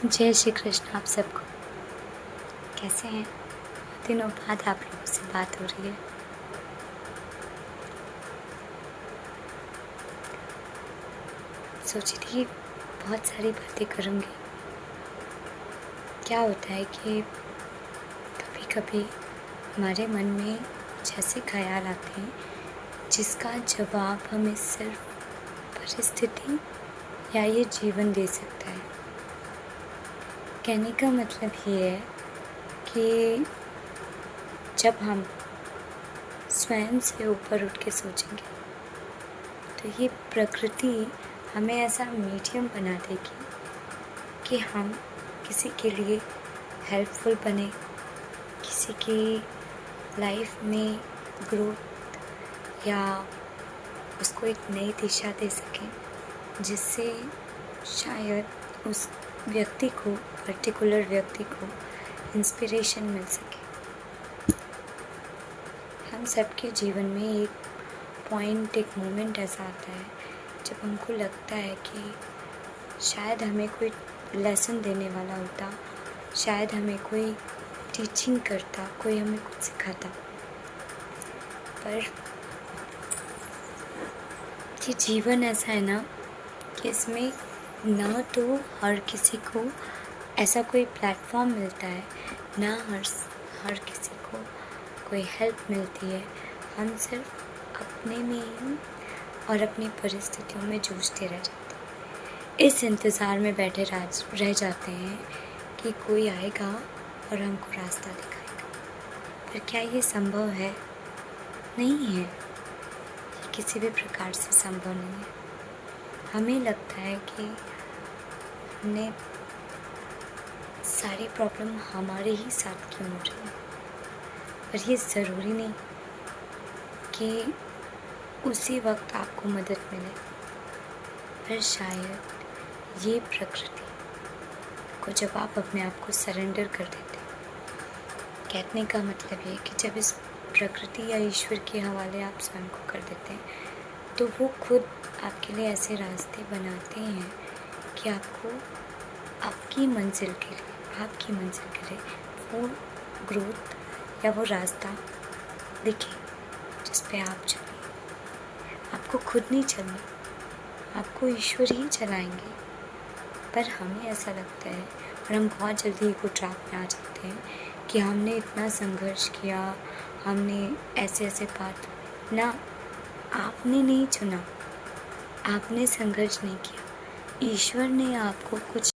जय श्री कृष्ण आप सबको। कैसे हैं? बहुत दिनों बाद आप लोगों से बात हो रही है। सोची थी बहुत सारी बातें करूँगी। क्या होता है कि कभी कभी हमारे मन में कुछ ऐसे ख्याल आते हैं जिसका जवाब हमें सिर्फ परिस्थिति या ये जीवन दे सकता है। कहने का मतलब ये है कि जब हम स्वयं से ऊपर उठ के सोचेंगे तो ये प्रकृति हमें ऐसा मीडियम बना देगी कि हम किसी के लिए हेल्पफुल बने, किसी की लाइफ में ग्रोथ या उसको एक नई दिशा दे सकें, जिससे शायद उस व्यक्ति को, पर्टिकुलर व्यक्ति को इंस्पिरेशन मिल सके। हम सबके जीवन में एक पॉइंट, एक मोमेंट ऐसा आता है जब हमको लगता है कि शायद हमें कोई लेसन देने वाला होता, शायद हमें कोई टीचिंग करता, कोई हमें कुछ सिखाता। पर ये जीवन ऐसा है ना कि इसमें ना तो हर किसी को ऐसा कोई प्लेटफॉर्म मिलता है, ना हर किसी को कोई हेल्प मिलती है। हम सिर्फ अपने में ही और अपनी परिस्थितियों में जूझते रह जाते हैं। इस इंतज़ार में बैठे रह जाते हैं कि कोई आएगा और हमको रास्ता दिखाएगा। पर क्या ये संभव है? नहीं है। ये किसी भी प्रकार से संभव नहीं है। हमें लगता है कि हमने सारी प्रॉब्लम हमारे ही साथ क्यों हो रही है, पर ये ज़रूरी नहीं कि उसी वक्त आपको मदद मिले। पर शायद ये प्रकृति को जब आप अपने आप को सरेंडर कर देते, कहने का मतलब ये कि जब इस प्रकृति या ईश्वर के हवाले आप स्वयं को कर देते हैं तो वो खुद आपके लिए ऐसे रास्ते बनाते हैं कि आपको आपकी मंजिल के लिए वो ग्रोथ या वो रास्ता दिखे जिस पे आप चलें। आपको खुद नहीं चलना, आपको ईश्वर ही चलाएंगे। पर हमें ऐसा लगता है और हम बहुत जल्दी ईगो ट्रैप में आ जाते हैं कि हमने इतना संघर्ष किया, हमने ऐसे बात ना, आपने नहीं चुना, आपने संघर्ष नहीं किया, ईश्वर ने आपको कुछ